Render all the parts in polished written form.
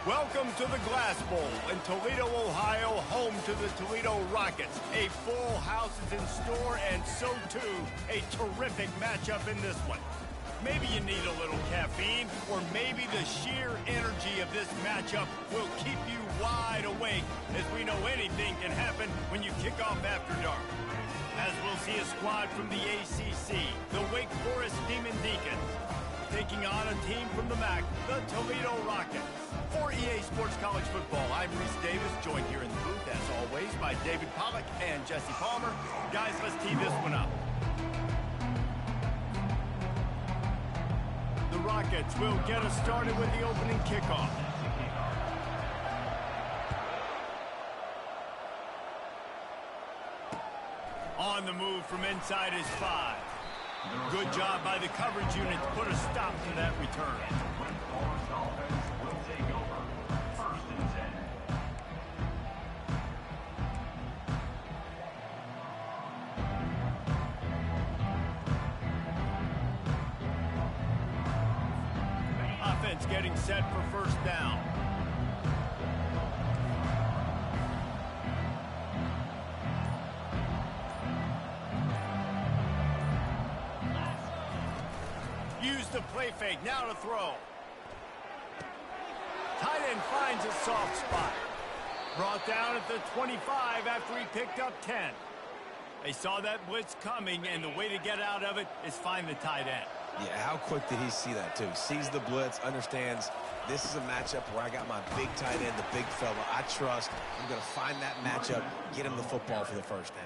Welcome to the Glass Bowl in Toledo, Ohio, home to the Toledo Rockets. A full house is in store, and so too, a terrific matchup in this one. Maybe you need a little caffeine, or maybe the sheer energy of this matchup will keep you wide awake, as we know anything can happen when you kick off after dark. As we'll see a squad from the ACC, the Wake Forest Demon Deacons, taking on a team from the MAC, the Toledo Rockets. For EA Sports College Football, I'm Reese Davis, joined here in the booth, as always, by David Pollack and Jesse Palmer. Guys, let's tee this one up. The Rockets will get us started with the opening kickoff. On the move from inside is 5. Good job by the coverage unit to put a stop to that return. Offense getting set for first down. Use the play fake, now to throw. Tight end finds a soft spot. Brought down at the 25 after he picked up 10. They saw that blitz coming, and the way to get out of it is find the tight end. Yeah, how quick did he see that, too? Sees the blitz, understands this is a matchup where I got my big tight end, the big fella I trust. I'm going to find that matchup, get him the football for the first down.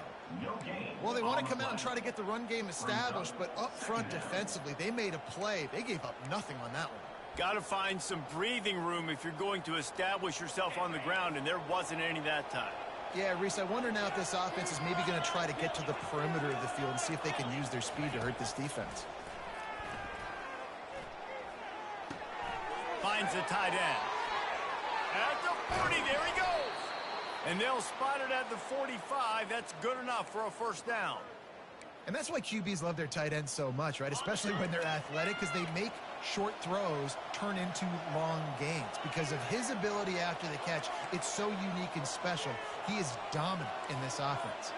Well, they want to come out and try to get the run game established, but up front defensively, they made a play. They gave up nothing on that one. Got to find some breathing room if you're going to establish yourself on the ground, and there wasn't any that time. Yeah, Reese, I wonder now if this offense is maybe going to try to get to the perimeter of the field and see if they can use their speed to hurt this defense. Finds the tight end. At the 40, there he goes. And they'll spot it at the 45. That's good enough for a first down. And that's why QBs love their tight ends so much, right? Especially when they're athletic, because they make short throws turn into long gains. Because of his ability after the catch, it's so unique and special. He is dominant in this offense.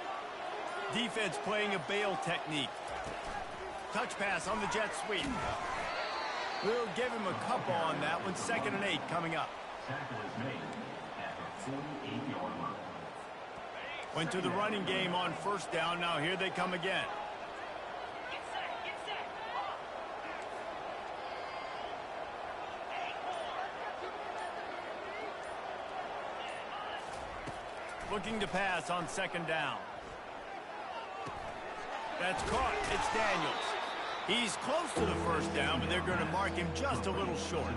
Defense playing a bail technique. Touch pass on the jet sweep. We'll give him a couple on that one. 2nd and 8 coming up. Tackle is made at the 48-yard line. Went to the running game on first down. Now here they come again. Looking to pass on 2nd down. That's caught. It's Daniels. He's close to the first down, but they're going to mark him just a little short.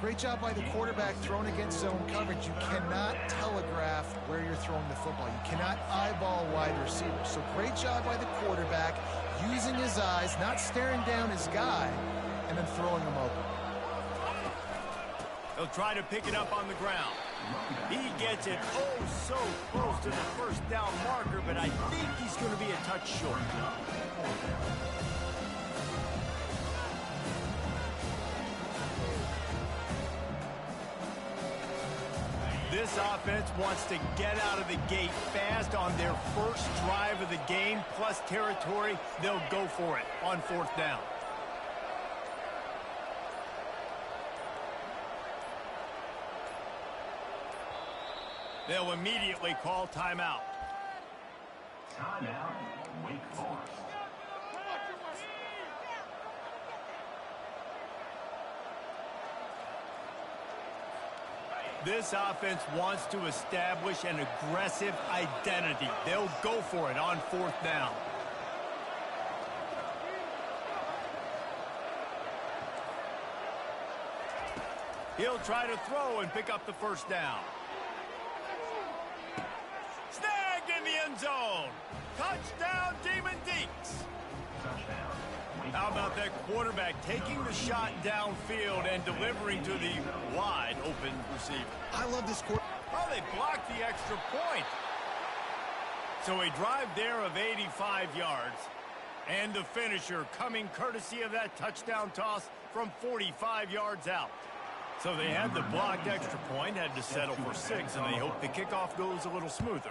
Great job by the quarterback thrown against zone coverage. You cannot telegraph where you're throwing the football. You cannot eyeball wide receivers. So great job by the quarterback using his eyes, not staring down his guy, and then throwing him open. They'll try to pick it up on the ground. He gets it so close to the first down marker, but I think he's going to be a touch short. This offense wants to get out of the gate fast on their first drive of the game, plus territory. They'll go for it on 4th down. They'll immediately call timeout. Timeout, Wake Forest. This offense wants to establish an aggressive identity. They'll go for it on 4th down. He'll try to throw and pick up the first down. Snagged in the end zone. Touchdown, Demon Deacs. How about that quarterback taking the shot downfield and delivering to the wide open receiver? I love this quarterback. Oh, they blocked the extra point. So a drive there of 85 yards. And the finisher coming courtesy of that touchdown toss from 45 yards out. So they had the blocked extra point, had to settle for 6, and they hope the kickoff goes a little smoother.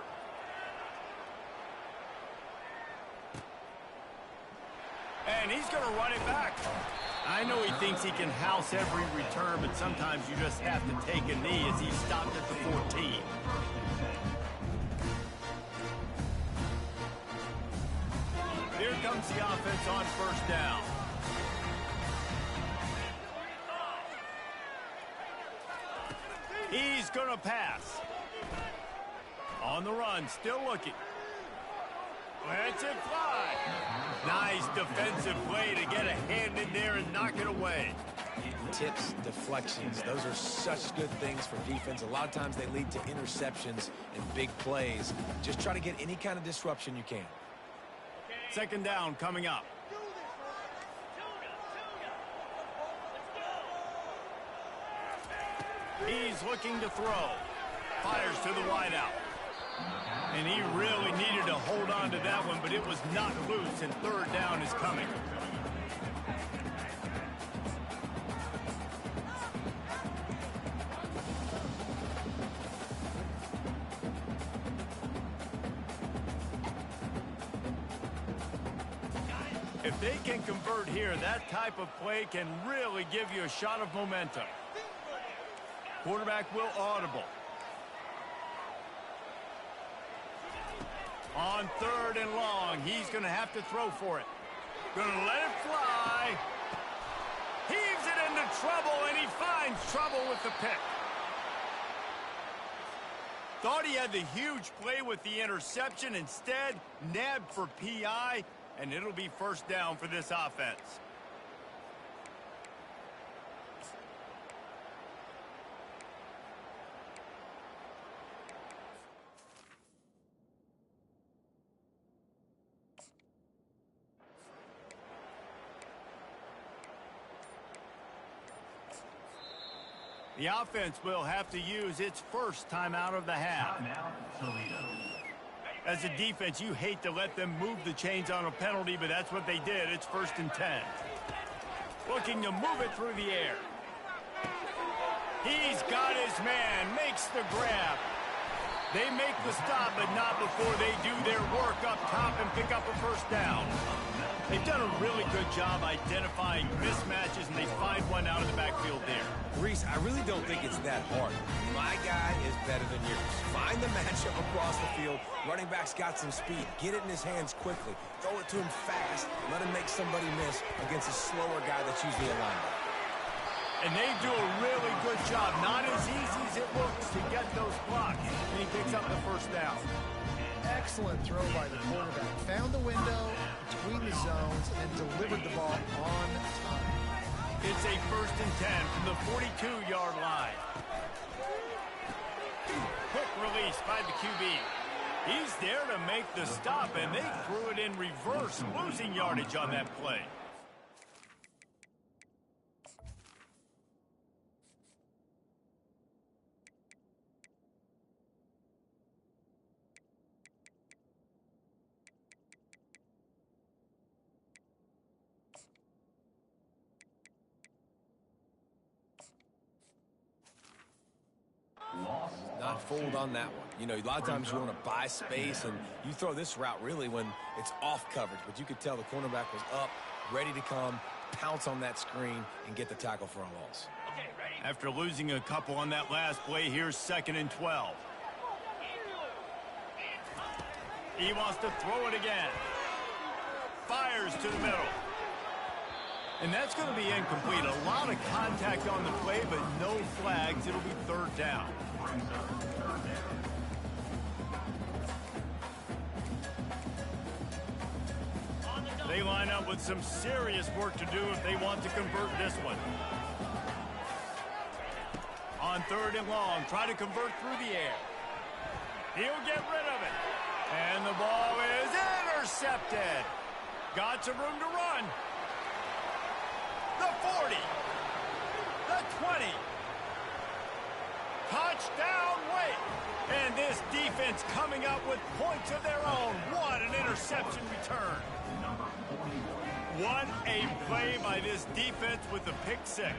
And he's going to run it back. I know he thinks he can house every return, but sometimes you just have to take a knee as he stopped at the 14. Here comes the offense on first down. He's going to pass. On the run, still looking. Lets it fly. Nice defensive play to get a hand in there and knock it away. Tips, deflections, those are such good things for defense. A lot of times they lead to interceptions and big plays. Just try to get any kind of disruption you can. Second down coming up. He's looking to throw. Fires to the wideout. And he really needed to hold on to that one, but it was knocked loose, and third down is coming. If they can convert here, that type of play can really give you a shot of momentum. Quarterback will audible. On third and long, he's going to have to throw for it. Going to let it fly. Heaves it into trouble, and he finds trouble with the pick. Thought he had the huge play with the interception. Instead, nabbed for PI, and it'll be first down for this offense. The offense will have to use its first timeout of the half. As a defense, you hate to let them move the chains on a penalty, but that's what they did. It's 1st and 10. Looking to move it through the air. He's got his man, makes the grab. They make the stop, but not before they do their work up top and pick up a first down. They've done a really good job identifying mismatches, and they find one out of the backfield there. Reese, I really don't think it's that hard. My guy is better than yours. Find the matchup across the field. Running back's got some speed. Get it in his hands quickly. Throw it to him fast. Let him make somebody miss against a slower guy that's usually a linebacker. And they do a really good job. Not as easy as it looks to get those blocks. And he picks up the first down. Excellent throw by the quarterback. Found the window between the zones and delivered the ball on time. It's a 1st and 10 from the 42-yard line. Quick release by the QB. He's there to make the stop, and they threw it in reverse, losing yardage on that play. Not fooled on that one. You know, a lot of times you want to buy space, and you throw this route really when it's off coverage. But you could tell the cornerback was up, ready to come, pounce on that screen, and get the tackle for a loss. After losing a couple on that last play, here's 2nd and 12. He wants to throw it again. Fires to the middle. And that's going to be incomplete. A lot of contact on the play, but no flags. It'll be 3rd down. They line up with some serious work to do if they want to convert this one. On 3rd and long, try to convert through the air. He'll get rid of it. And the ball is intercepted. Got some room to run. The 40. The 20. Touchdown, Wake. And this defense coming up with points of their own. What an interception return. What a play by this defense with the pick six.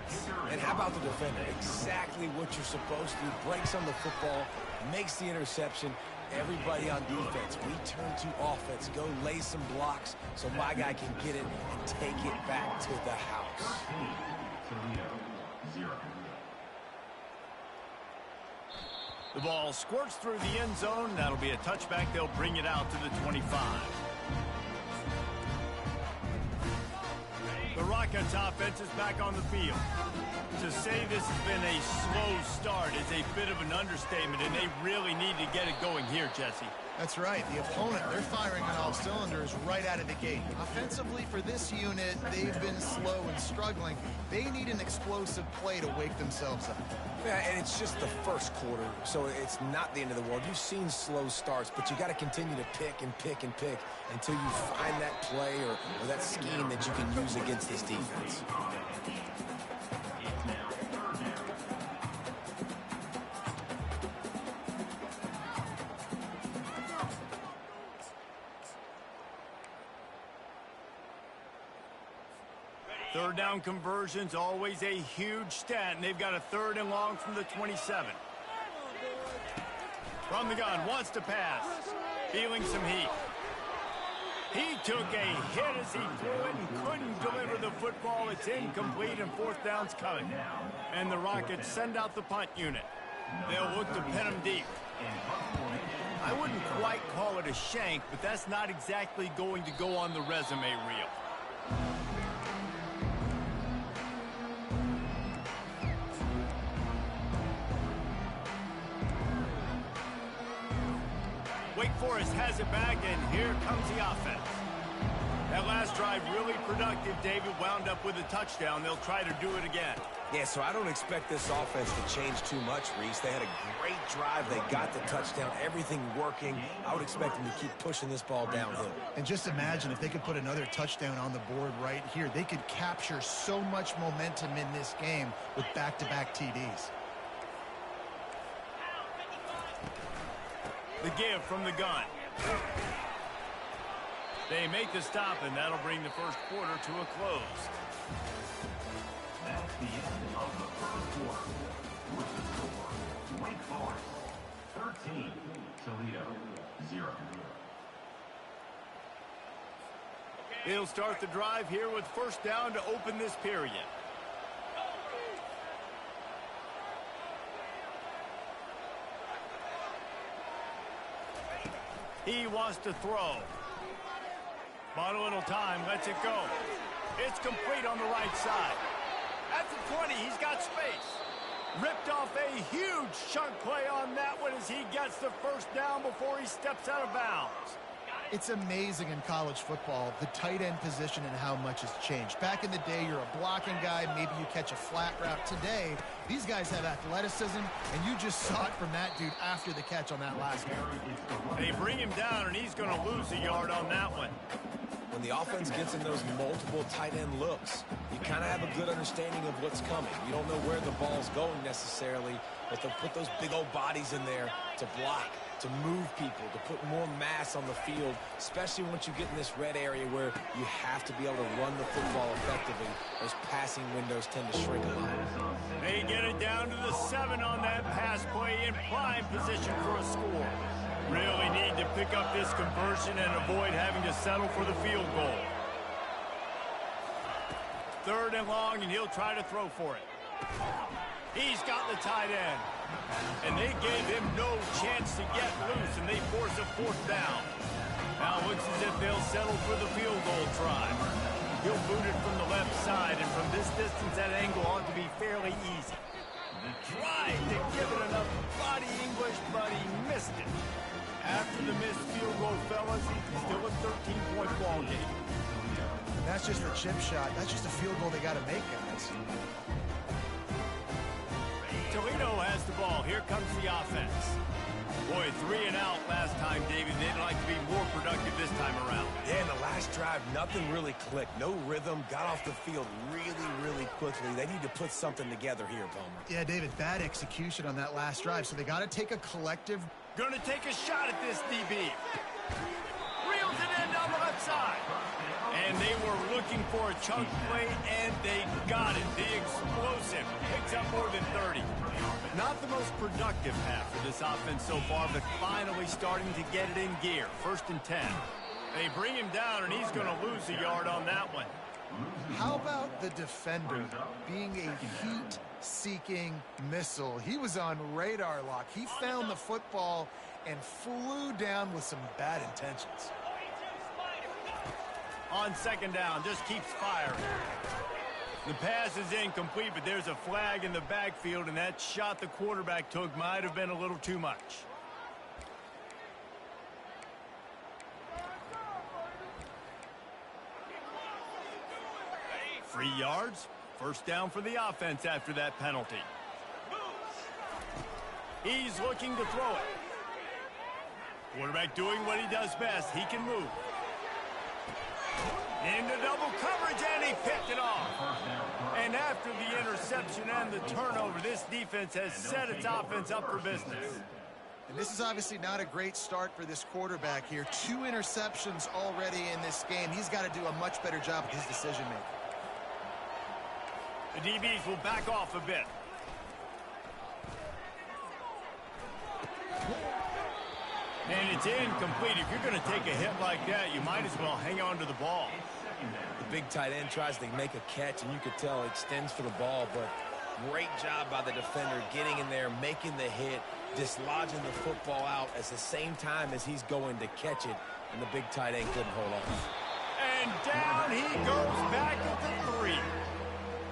And how about the defender? Exactly what you're supposed to do. Breaks on the football, makes the interception. Everybody on defense, we turn to offense. Go lay some blocks so my guy can get it and take it back to the house. The ball squirts through the end zone. That'll be a touchback. They'll bring it out to the 25. The Rockets offense is back on the field. To say this has been a slow start is a bit of an understatement, and they really need to get it going here, Jesse. That's right. The opponent, they're firing on all cylinders right out of the gate. Offensively, for this unit, they've been slow and struggling. They need an explosive play to wake themselves up. Yeah, and it's just the first quarter, so it's not the end of the world. You've seen slow starts, but you got to continue to pick and pick and pick until you find that play or that scheme that you can use against this defense. Third down conversion's always a huge stat, and they've got a 3rd and long from the 27. From the gun, wants to pass. Feeling some heat. He took a hit as he threw it and couldn't deliver the football. It's incomplete, and 4th down's coming. And the Rockets send out the punt unit. They'll look to pin him deep. I wouldn't quite call it a shank, but that's not exactly going to go on the resume reel. Wake Forest has it back, and here comes the offense. That last drive really productive. David wound up with a touchdown. They'll try to do it again. Yeah, so I don't expect this offense to change too much, Reese. They had a great drive. They got the touchdown, everything working. I would expect them to keep pushing this ball downhill. And just imagine if they could put another touchdown on the board right here. They could capture so much momentum in this game with back-to-back TDs. The give from the gun. They make the stop, and that'll bring the first quarter to a close. That's the end of the first quarter. With the score, Wake Forest 13, Toledo 0. They'll start the drive here with 1st down to open this period. He wants to throw. Bought a little time, lets it go. It's complete on the right side. At the 20, he's got space. Ripped off a huge chunk play on that one as he gets the 1st down before he steps out of bounds. It's amazing in college football, the tight end position and how much has changed. Back in the day, you're a blocking guy, maybe you catch a flat route. Today, these guys have athleticism, and you just saw it from that dude after the catch on that last one. They bring him down, and he's going to lose a yard on that one. When the offense gets in those multiple tight end looks, you kind of have a good understanding of what's coming. You don't know where the ball's going necessarily, but they'll put those big old bodies in there to block, to move people, to put more mass on the field, especially once you get in this red area where you have to be able to run the football effectively. Those passing windows tend to shrink a lot. They get it down to the 7 on that pass play in prime position for a score. Really need to pick up this conversion and avoid having to settle for the field goal. 3rd and long, and he'll try to throw for it. He's got the tight end. And they gave him no chance to get loose, and they force a 4th down. Now it looks as if they'll settle for the field goal try. He'll boot it from the left side, and from this distance, that angle ought to be fairly easy. Tried to give it enough body English, but he missed it. After the missed field goal, fellas, it's still a 13-point ball game. And that's just a chip shot. That's just a field goal they got to make, guys. Toledo has the ball. Here comes the offense. Boy, 3 and out last time, David. They'd like to be more productive this time around. Yeah, in the last drive, nothing really clicked. No rhythm, got off the field really, really quickly. They need to put something together here, Palmer. Yeah, David, bad execution on that last drive, so they got to take a collective. Gonna take a shot at this DB. Reels it in down the left side. And they were looking looking for a chunk play, and they got it. The explosive picks up more than 30. Not the most productive half for this offense so far, but finally starting to get it in gear. 1st and 10. They bring him down, and he's going to lose a yard on that one. How about the defender being a heat-seeking missile? He was on radar lock. He found the football and flew down with some bad intentions. On 2nd down, just keeps firing. The pass is incomplete, but there's a flag in the backfield, and that shot the quarterback took might have been a little too much. Free yards. 1st down for the offense after that penalty. He's looking to throw it. Quarterback doing what he does best. He can move. Into double coverage, and he picked it off. And after the interception and the turnover, this defense has set its offense up for business. And this is obviously not a great start for this quarterback here. 2 interceptions already in this game. He's got to do a much better job with his decision-making. The DBs will back off a bit. And it's incomplete. If you're going to take a hit like that, you might as well hang on to the ball. The big tight end tries to make a catch, and you could tell it extends for the ball, but great job by the defender getting in there, making the hit, dislodging the football out at the same time as he's going to catch it, and the big tight end couldn't hold on. And down he goes back at the 3.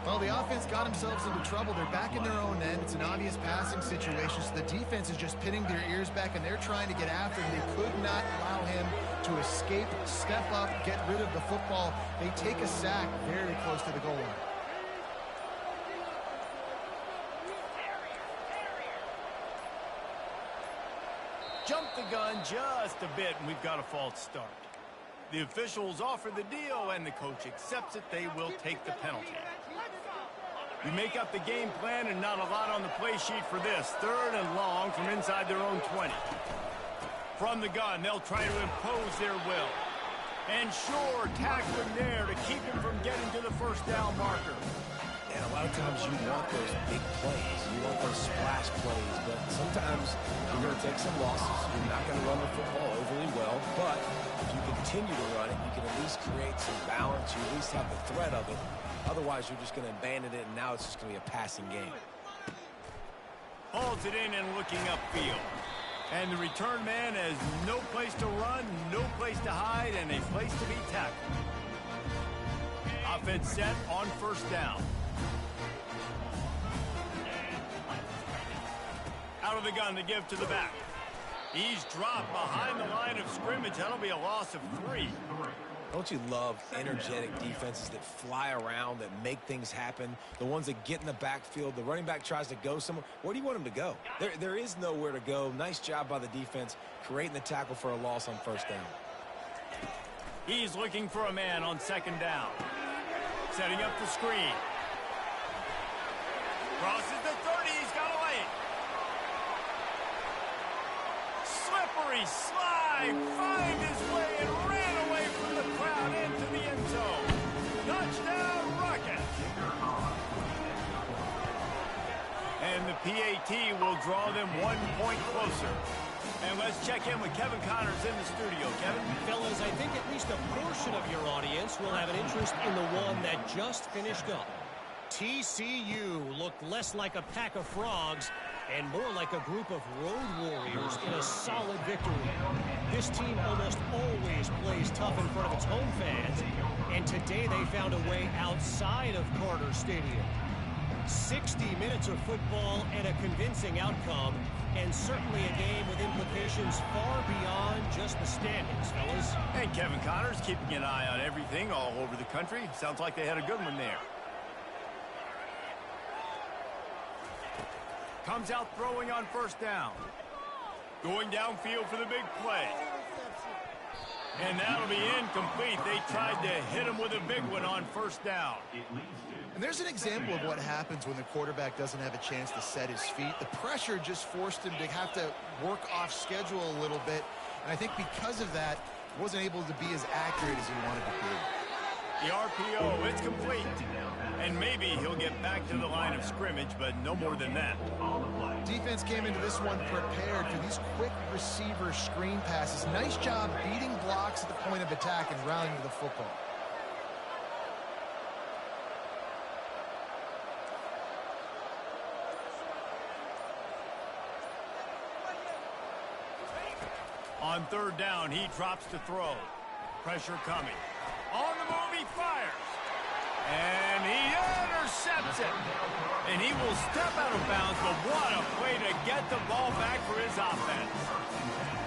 Well, the offense got themselves into trouble. They're back in their own end. It's an obvious passing situation, so the defense is just pinning their ears back, and they're trying to get after him. They could not allow him to escape, step up, get rid of the football. They take a sack very close to the goal line. Jump the gun just a bit, and we've got a false start. The officials offer the deal, and the coach accepts it. They will take the penalty. You make up the game plan, and not a lot on the play sheet for this. 3rd and long from inside their own 20. From the gun, they'll try to impose their will. And sure, tackling there to keep him from getting to the 1st down marker. And a lot of times you want those big plays. You want those splash plays. But sometimes you're going to take some losses. You're not going to run the football overly well. But if you continue to run it, you can at least create some balance. You at least have the threat of it. Otherwise, you're just going to abandon it, and now it's just going to be a passing game. Hauls it in and looking upfield. And the return man has no place to run, no place to hide, and a place to be tackled. Offense set on 1st down. Out of the gun to give to the back. He's dropped behind the line of scrimmage. That'll be a loss of 3. Don't you love energetic defenses that fly around, that make things happen, the ones that get in the backfield? The running back tries to go somewhere. Where do you want him to go? There is nowhere to go. Nice job by the defense creating the tackle for a loss on 1st down. He's looking for a man on 2nd down. Setting up the screen. Crosses the 30. He's got a lane. Slippery slide. Find his way and ran away from the crowd into the end zone. Touchdown, Rockets. And the PAT will draw them 1 point closer. And let's check in with Kevin Connors in the studio. Kevin? Fellas, I think at least a portion of your audience will have an interest in the one that just finished up. TCU looked less like a pack of frogs and more like a group of road warriors in a solid victory. This team almost always plays tough in front of its home fans, and today they found a way outside of Carter Stadium. 60 minutes of football and a convincing outcome, and certainly a game with implications far beyond just the standings, fellas. And Kevin Connors keeping an eye on everything all over the country. Sounds like they had a good one there. Comes out throwing on 1st down. Going downfield for the big play. And that'll be incomplete. They tried to hit him with a big one on 1st down. And there's an example of what happens when the quarterback doesn't have a chance to set his feet. The pressure just forced him to have to work off schedule a little bit. And I think because of that, he wasn't able to be as accurate as he wanted to be. The RPO, it's complete. And maybe he'll get back to the line of scrimmage, but no more than that. Defense came into this one prepared for these quick receiver screen passes. Nice job beating blocks at the point of attack and rallying to the football. On third down, he drops to throw. Pressure coming. On the move, he fires. And he intercepts it. And he will step out of bounds, but what a play to get the ball back for his offense.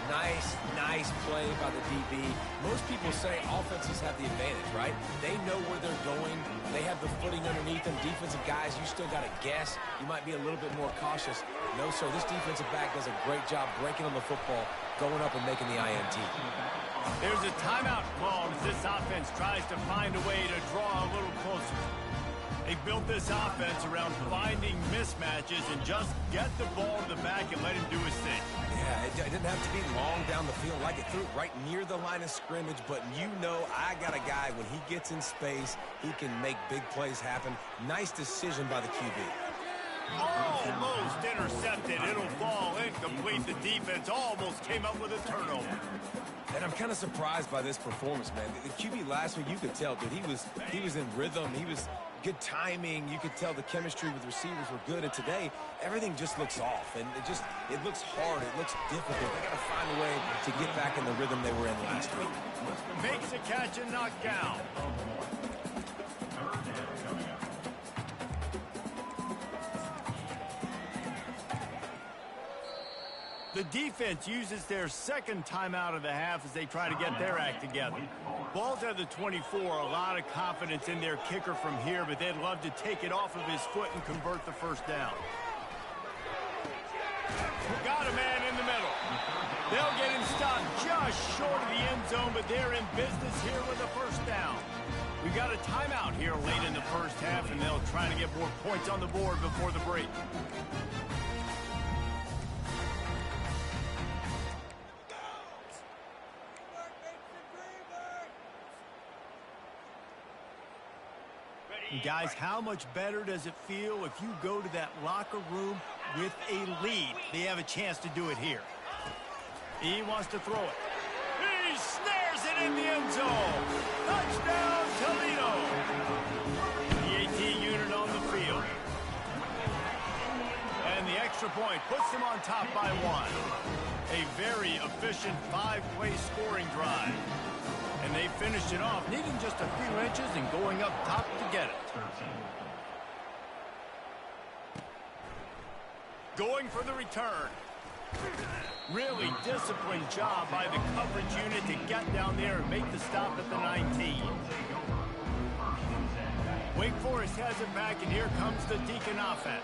Nice play by the DB. Most people say offenses have the advantage, right? They know where they're going. They have the footing underneath them. Defensive guys, you still got to guess. You might be a little bit more cautious. No, sir, this defensive back does a great job breaking on the football, going up and making the INT. There's a timeout called as this offense tries to find a way to draw a little closer. They built this offense around finding mismatches and just get the ball to the back and let him do his thing. Yeah, it didn't have to be long down the field. Like it threw it right near the line of scrimmage, but you know I got a guy, when he gets in space, he can make big plays happen. Nice decision by the QB. Almost intercepted. It'll fall incomplete. The defense almost came up with a turnover. And I'm kind of surprised by this performance, man. The QB last week, you could tell, dude, he was in rhythm. He was good timing. You could tell the chemistry with receivers were good. And today, everything just looks off. And it looks hard. It looks difficult. They got to find a way to get back in the rhythm they were in last week. Makes a catch and knocked down. The defense uses their second timeout of the half as they try to get their act together. Ball's at the 24, a lot of confidence in their kicker from here, but they'd love to take it off of his foot and convert the first down. Got a man in the middle. They'll get him stopped just short of the end zone, but they're in business here with a first down. We've got a timeout here late in the first half, and they'll try to get more points on the board before the break. Guys, how much better does it feel if you go to that locker room with a lead? They have a chance to do it here. He wants to throw it. He snares it in the end zone. Touchdown, Toledo. The AT unit on the field. And the extra point puts them on top by one. A very efficient 5-play scoring drive. And they finished it off, needing just a few inches and going up top to get it. Going for the return. Really disciplined job by the coverage unit to get down there and make the stop at the 19. Wake Forest has it back, and here comes the Deacon offense.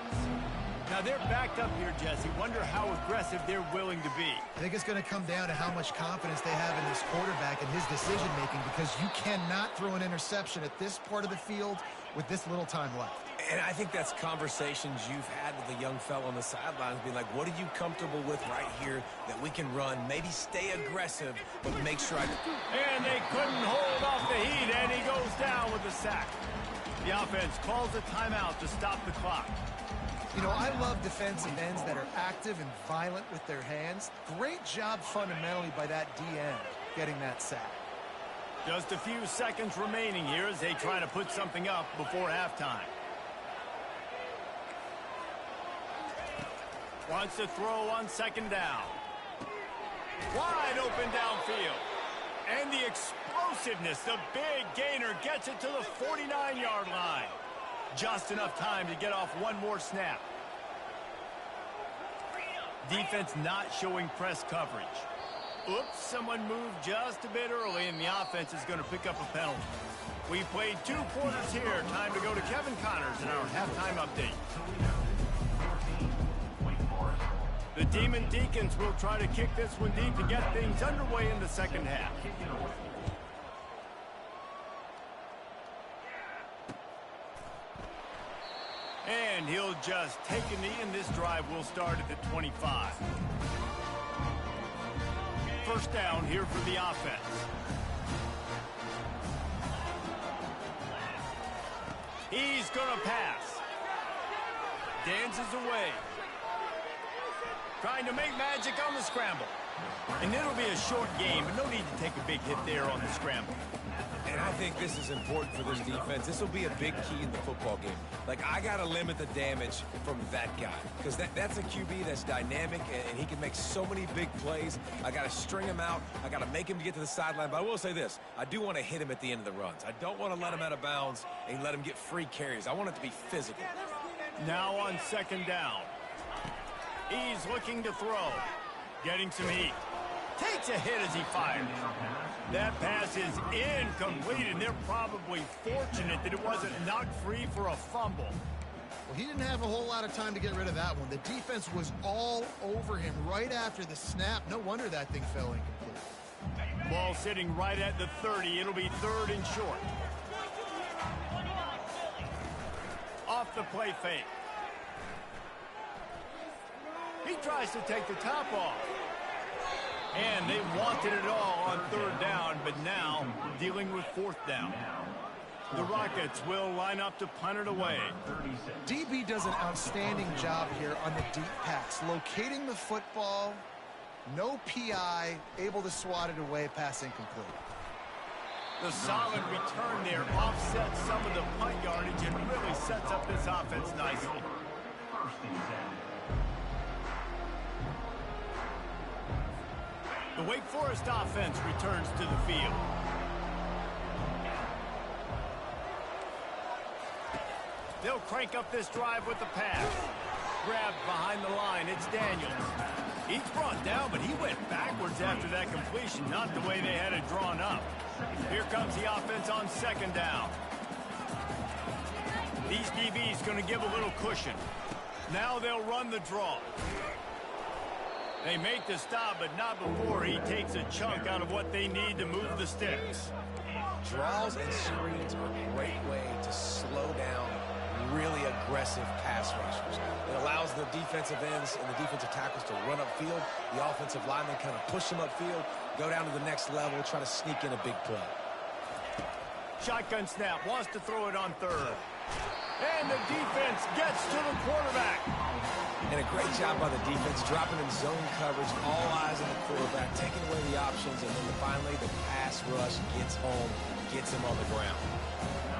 Now they're backed up here, Jesse. Wonder how aggressive they're willing to be. I think it's going to come down to how much confidence they have in this quarterback and his decision-making, because you cannot throw an interception at this part of the field with this little time left. And I think that's conversations you've had with the young fellow on the sidelines, being like, what are you comfortable with right here that we can run? Maybe stay aggressive, but make sure I... And they couldn't hold off the heat, and he goes down with a sack. The offense calls a timeout to stop the clock. You know, I love defensive ends that are active and violent with their hands. Great job fundamentally by that DN getting that sack. Just a few seconds remaining here as they try to put something up before halftime. Wants to throw on second down. Wide open downfield. And the explosiveness, the big gainer gets it to the 49-yard line. Just enough time to get off one more snap. Defense not showing press coverage. Oops, someone moved just a bit early, and the offense is going to pick up a penalty. We played 2 quarters here. Time to go to Kevin Connors in our halftime update. The Demon Deacons will try to kick this one deep to get things underway in the second half. And he'll just take a knee, and this drive will start at the 25. First down here for the offense. He's going to pass. Dances away. Trying to make magic on the scramble. And it'll be a short game, but no need to take a big hit there on the scramble. And I think this is important for this defense. This will be a big key in the football game. Like, I got to limit the damage from that guy. Because that's a QB that's dynamic, and he can make so many big plays. I got to string him out. I got to make him get to the sideline. But I will say this. I do want to hit him at the end of the runs. I don't want to let him out of bounds and let him get free carries. I want it to be physical. Now on second down. He's looking to throw. Getting some heat. Takes a hit as he fires. That pass is incomplete, and they're probably fortunate that it wasn't knocked free for a fumble. Well, he didn't have a whole lot of time to get rid of that one. The defense was all over him right after the snap. No wonder that thing fell incomplete. Ball sitting right at the 30. It'll be 3rd and short. Off the play fake. He tries to take the top off. And they wanted it all on 3rd down, but now dealing with 4th down. The Rockets will line up to punt it away. DB does an outstanding job here on the deep pass, locating the football, no PI, able to swat it away, pass incomplete. The solid return there offsets some of the punt yardage and really sets up this offense nicely. The Wake Forest offense returns to the field. They'll crank up this drive with the pass. Grabbed behind the line, it's Daniels. He's brought down, but he went backwards after that completion, not the way they had it drawn up. Here comes the offense on 2nd down. These DBs going to give a little cushion. Now they'll run the draw. They make the stop, but not before he takes a chunk out of what they need to move the sticks. Draws and screens are a great way to slow down really aggressive pass rushers. It allows the defensive ends and the defensive tackles to run upfield. The offensive linemen kind of push them upfield, go down to the next level, try to sneak in a big play. Shotgun snap, wants to throw it on 3rd. And the defense gets to the quarterback. And a great job by the defense, dropping in zone coverage, all eyes on the quarterback, taking away the options, and then finally the pass rush gets home, gets him on the ground.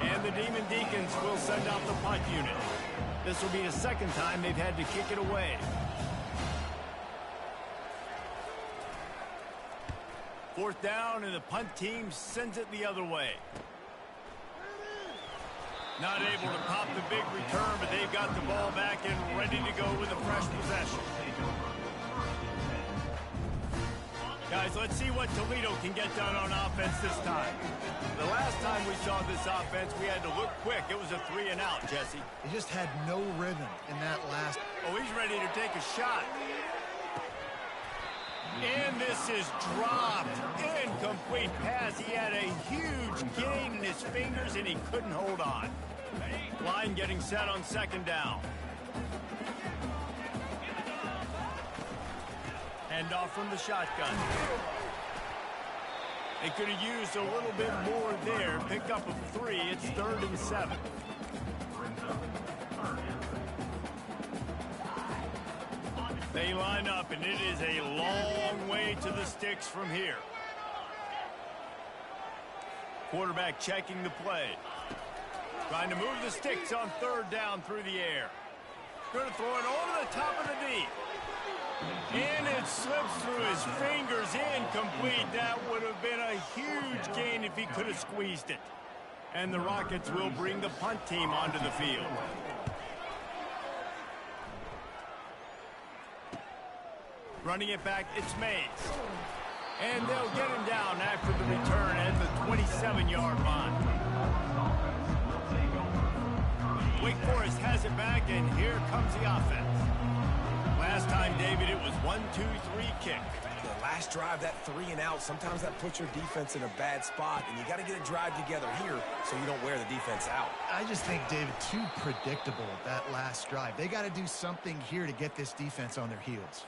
And the Demon Deacons will send out the punt unit. This will be the 2nd time they've had to kick it away. 4th down, and the punt team sends it the other way. Not able to pop the big return, but they've got the ball back and ready to go with a fresh possession. Guys, let's see what Toledo can get done on offense this time. The last time we saw this offense, we had to look quick. It was a 3-and-out, Jesse. He just had no rhythm in that last. Oh, he's ready to take a shot. And this is dropped. Incomplete pass. He had a huge gain in his fingers, and he couldn't hold on. Line getting set on 2nd down. Hand off from the shotgun. They could have used a little bit more there. Pick up of 3. It's 3rd and 7. They line up, and it is a long way to the sticks from here. Quarterback checking the play. Trying to move the sticks on 3rd down through the air. Going to throw it over the top of the D. And it slips through his fingers, incomplete. That would have been a huge gain if he could have squeezed it. And the Rockets will bring the punt team onto the field. Running it back, it's Mays. And they'll get him down after the return at the 27-yard line. Wake Forest has it back, and here comes the offense. Last time, David, it was 1-2-3 kick. The last drive, that 3-and-out, sometimes that puts your defense in a bad spot, and you got to get a drive together here so you don't wear the defense out. I just think, David, too predictable, that last drive. They got to do something here to get this defense on their heels.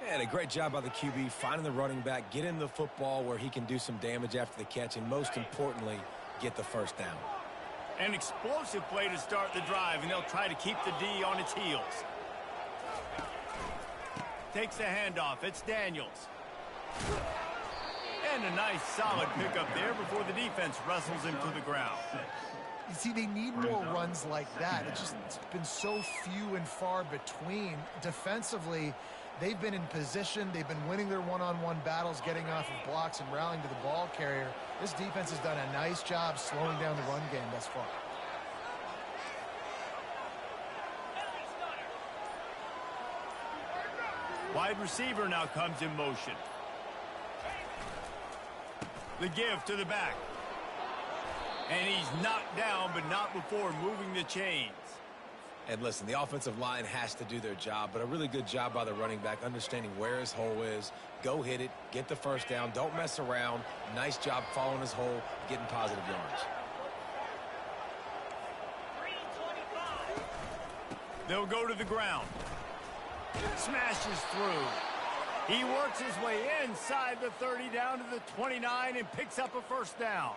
And a great job by the QB, finding the running back, getting the football where he can do some damage after the catch, and most importantly, get the 1st down. An explosive play to start the drive, and they'll try to keep the D on its heels. Takes the handoff. It's Daniels. And a nice solid pickup there before the defense wrestles him to the ground. You see, they need more runs like that. It's been so few and far between. Defensively, they've been in position. They've been winning their one-on-one battles, getting off of blocks and rallying to the ball carrier. This defense has done a nice job slowing down the run game thus far. Wide receiver now comes in motion. The give to the back. And he's knocked down, but not before moving the chains. And listen, the offensive line has to do their job, but a really good job by the running back, understanding where his hole is. Go hit it, get the first down, don't mess around. Nice job following his hole, getting positive yards. They'll go to the ground. Smashes through. He works his way inside the 30 down to the 29 and picks up a first down.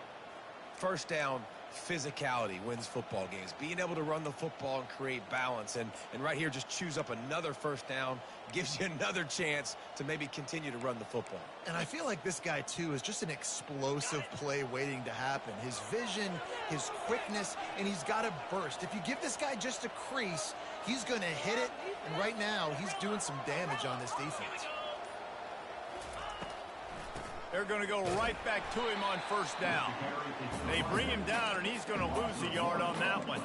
First down, physicality wins football games. Being able to run the football and create balance. And right here, just choose up another first down. Gives you another chance to maybe continue to run the football. And I feel like this guy, too, is just an explosive play waiting to happen. His vision, his quickness, and he's got a burst. If you give this guy just a crease, he's going to hit it. And right now, he's doing some damage on this defense. They're going to go right back to him on first down. They bring him down, and he's going to lose a yard on that one.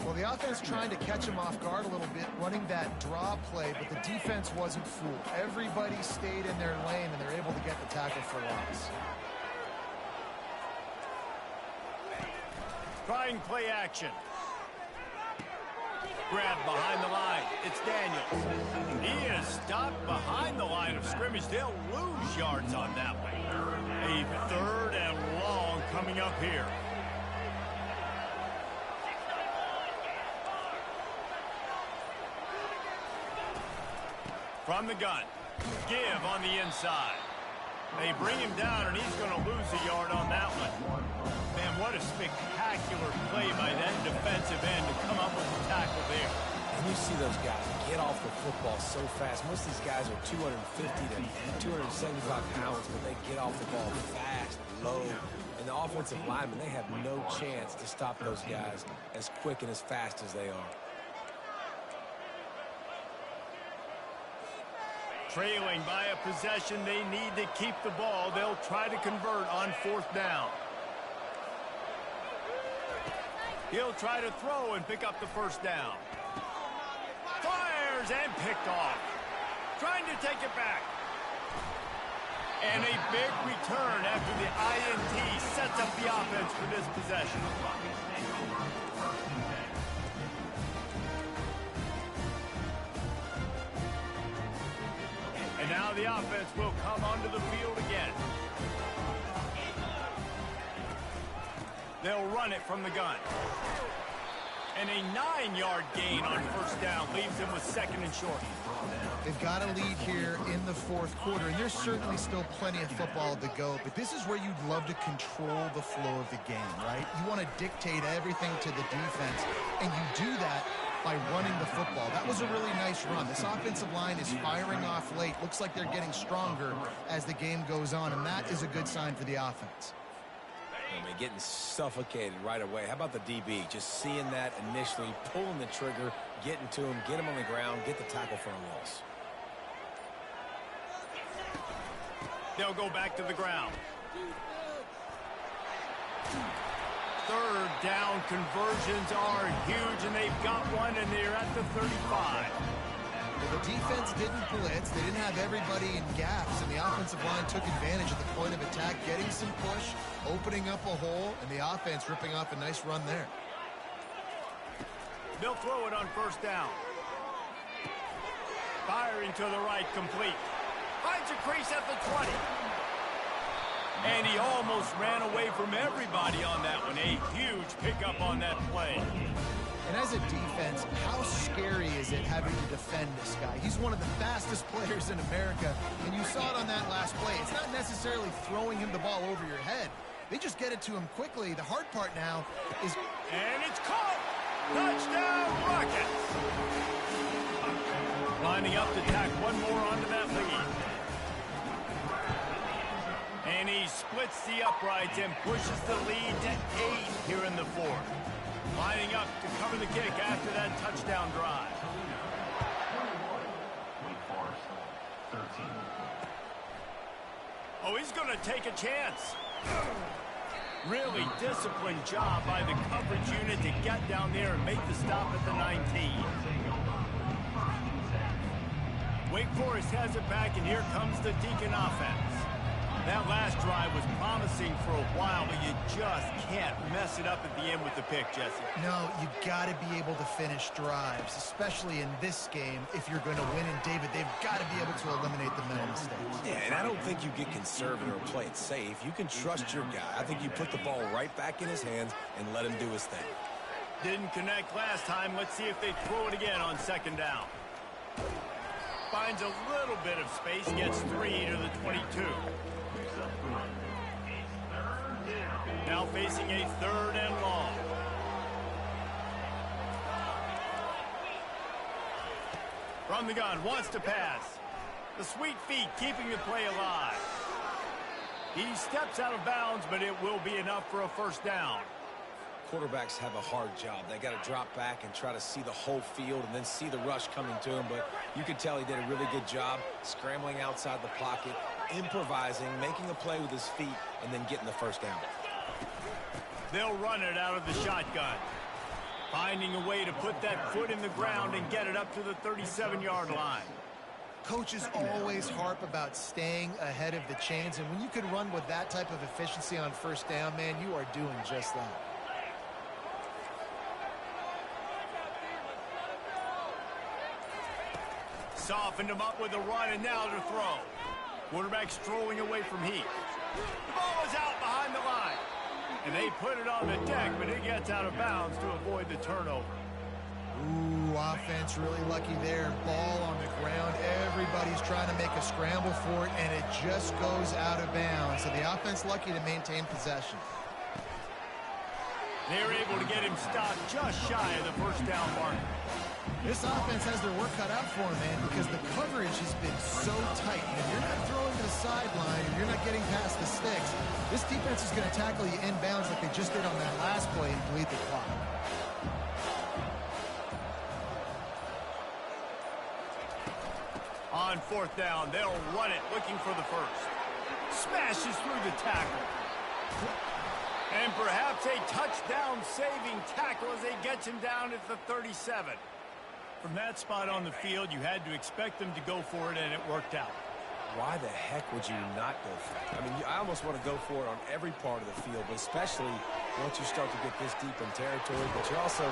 Well, the offense trying to catch him off guard a little bit, running that draw play, but the defense wasn't fooled. Everybody stayed in their lane, and they're able to get the tackle for loss. Trying play action. Grab behind the line. It's Daniels. He is stopped behind the line of scrimmage. They'll lose yards on that one. A third and long coming up here. From the gun. Give on the inside. They bring him down, and he's going to lose a yard on that one. Man, what a spectacular play by that defensive end to come up with the tackle there. And you see those guys get off the football so fast. Most of these guys are 250 to 275 pounds, but they get off the ball fast, low. And the offensive linemen, they have no chance to stop those guys as quick and as fast as they are. Trailing by a possession, they need to keep the ball. They'll try to convert on fourth down. He'll try to throw and pick up the first down. Fires and picked off. Trying to take it back. And a big return after the INT sets up the offense for this possession. And now the offense will come onto the field again. They'll run it from the gun. And a 9-yard gain on first down leaves them with second and short. They've got a lead here in the fourth quarter, and there's certainly still plenty of football to go, but this is where you'd love to control the flow of the game, right? You want to dictate everything to the defense, and you do that by running the football. That was a really nice run. This offensive line is firing off late. Looks like they're getting stronger as the game goes on, and that is a good sign for the offense. I mean, getting suffocated right away. How about the DB? Just seeing that initially, pulling the trigger, getting to him, get him on the ground, get the tackle for a loss. They'll go back to the ground. Third down conversions are huge, and they've got one, and they're at the 35. Well, the defense didn't blitz. They didn't have everybody in gaps, and the offensive line took advantage of the point of attack, getting some push, opening up a hole, and the offense ripping off a nice run there. They'll throw it on first down. Firing to the right, complete. Finds a crease at the 20. And he almost ran away from everybody on that one. A huge pickup on that play. And as a defense, how scary is it having to defend this guy? He's one of the fastest players in America, and you saw it on that last play. It's not necessarily throwing him the ball over your head. They just get it to him quickly. The hard part now is... And it's caught! Touchdown, Rockets! Lining up to tack one more onto that lead. And he splits the uprights and pushes the lead to 8 here in the fourth. Lining up to cover the kick after that touchdown drive. Wake Forest, 13. Oh, he's going to take a chance. Really disciplined job by the coverage unit to get down there and make the stop at the 19. Wake Forest has it back, and here comes the Deacon offense. That last drive was promising for a while, but you just can't mess it up at the end with the pick, Jesse. No, you got to be able to finish drives, especially in this game. If you're going to win, and David, they've got to be able to eliminate the mental mistakes. Yeah, and I don't think you get conservative or play it safe. You can trust your guy. I think you put the ball right back in his hands and let him do his thing. Didn't connect last time. Let's see if they throw it again on second down. Finds a little bit of space, gets 3 to the 22. Now facing a 3rd and long. From the gun, wants to pass. The sweet feet keeping the play alive. He steps out of bounds, but it will be enough for a first down. Quarterbacks have a hard job. They got to drop back and try to see the whole field and then see the rush coming to him. But you can tell he did a really good job scrambling outside the pocket, improvising, making a play with his feet, and then getting the first down. They'll run it out of the shotgun. Finding a way to put that foot in the ground and get it up to the 37-yard line. Coaches always harp about staying ahead of the chains, and when you can run with that type of efficiency on first down, man, you are doing just that. Softened him up with a run, and now to throw. Quarterback strolling away from Heath. The ball is out behind the line. And they put it on the deck, but it gets out of bounds to avoid the turnover. Ooh, offense really lucky there. Ball on the ground. Everybody's trying to make a scramble for it, and it just goes out of bounds. So the offense lucky to maintain possession. They're able to get him stopped just shy of the first down mark. This offense has their work cut out for them, man, because the coverage has been so tight. And if you're not throwing to the sideline, or you're not getting past the sticks, this defense is going to tackle you inbounds like they just did on that last play and bleed the clock. On fourth down, they'll run it, looking for the first. Smashes through the tackle. And perhaps a touchdown-saving tackle as they get him down at the 37. From that spot on the field, you had to expect them to go for it, and it worked out. Why the heck would you not go for it? I mean, I almost want to go for it on every part of the field, but especially once you start to get this deep in territory. But you also,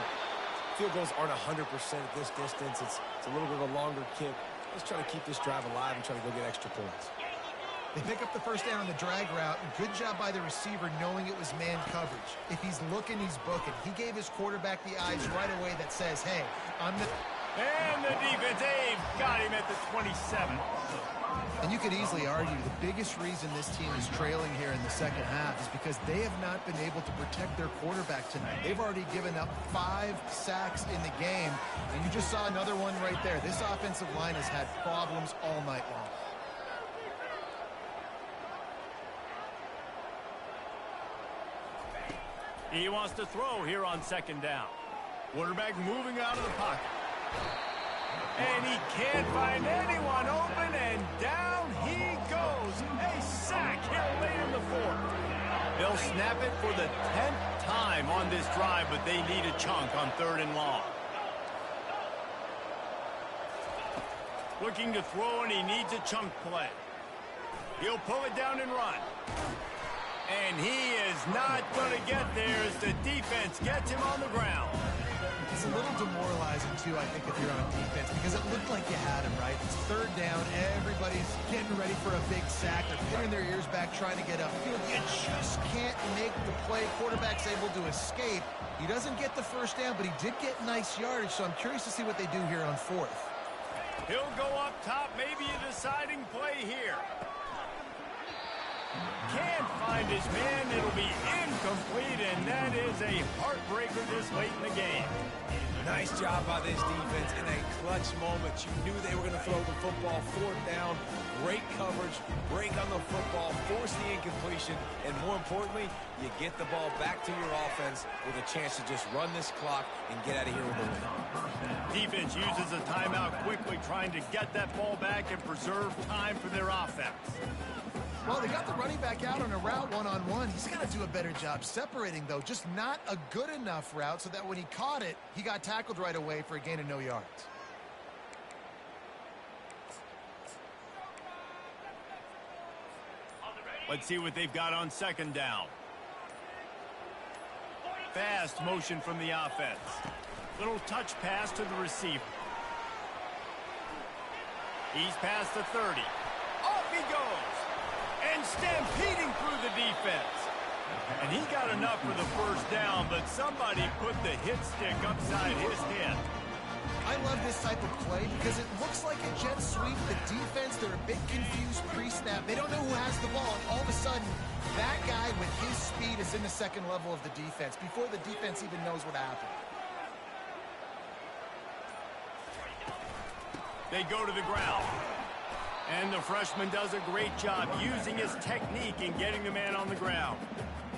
field goals aren't 100% at this distance. It's a little bit of a longer kick. Let's try to keep this drive alive and try to go get extra points. They pick up the first down on the drag route. Good job by the receiver knowing it was man coverage. If he's looking, he's booking. He gave his quarterback the eyes right away that says, hey, I'm the... And the defense, they've got him at the 27. And you could easily argue the biggest reason this team is trailing here in the second half is because they have not been able to protect their quarterback tonight. They've already given up 5 sacks in the game, and you just saw another one right there. This offensive line has had problems all night long. He wants to throw here on second down. Quarterback moving out of the pocket. And he can't find anyone open, and down he goes. A sack here late in the fourth. They'll snap it for the 10th time on this drive, but they need a chunk on 3rd and long. Looking to throw, and he needs a chunk play. He'll pull it down and run. And he is not going to get there as the defense gets him on the ground. It's a little demoralizing, too, I think, if you're on defense, because it looked like you had him, right? It's 3rd down. Everybody's getting ready for a big sack. They're pinning their ears back, trying to get upfield. You just can't make the play. Quarterback's able to escape. He doesn't get the first down, but he did get nice yardage, so I'm curious to see what they do here on 4th. He'll go up top, maybe a deciding play here. Can't find his man. It'll be incomplete, and that is a heartbreaker this late in the game. Nice job by this defense in a clutch moment. You knew they were going to throw the football. Fourth down, great coverage, break on the football, force the incompletion, and more importantly, you get the ball back to your offense with a chance to just run this clock and get out of here with a win. Defense uses a timeout quickly, trying to get that ball back and preserve time for their offense. Well, they got the running back out on a route one-on-one. He's got to do a better job separating, though. Just not a good enough route so that when he caught it, he got tackled right away for a gain of no yards. Let's see what they've got on second down. Fast motion from the offense. Little touch pass to the receiver. He's past the 30. Off he goes. And stampeding through the defense. And he got enough for the first down, but somebody put the hit stick upside his head. I love this type of play because it looks like a jet sweep. The defense, they're a bit confused pre-snap. They don't know who has the ball, and all of a sudden, that guy with his speed is in the second level of the defense before the defense even knows what happened. They go to the ground. And the freshman does a great job using his technique in getting the man on the ground.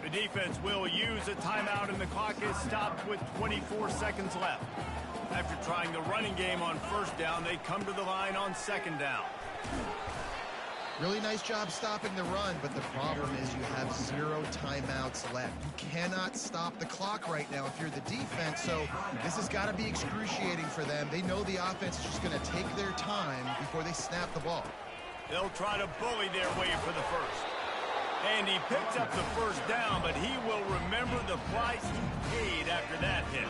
The defense will use a timeout, and the clock is stopped with 24 seconds left. After trying the running game on first down, they come to the line on second down. Really nice job stopping the run, but the problem is you have 0 timeouts left. You cannot stop the clock right now if you're the defense, so this has got to be excruciating for them. They know the offense is just going to take their time before they snap the ball. They'll try to bully their way for the first. And he picked up the first down, but he will remember the price he paid after that hit.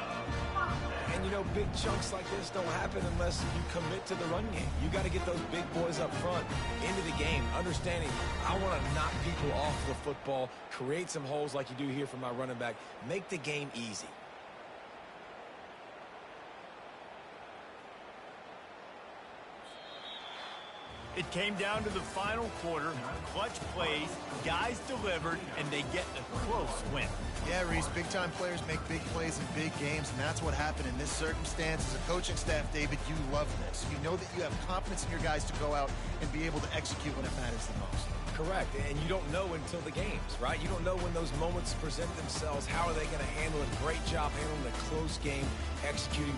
And, you know, big chunks like this don't happen unless you commit to the run game. You got to get those big boys up front into the game, understanding I want to knock people off the football, create some holes like you do here for my running back, make the game easy. It came down to the final quarter, clutch plays, guys delivered, and they get a close win. Yeah, Reese, big-time players make big plays in big games, and that's what happened in this circumstance. As a coaching staff, David, you love this. You know that you have confidence in your guys to go out and be able to execute when it matters the most. Correct, and you don't know until the games, right? You don't know when those moments present themselves. How are they going to handle it? Great job handling the close game, executing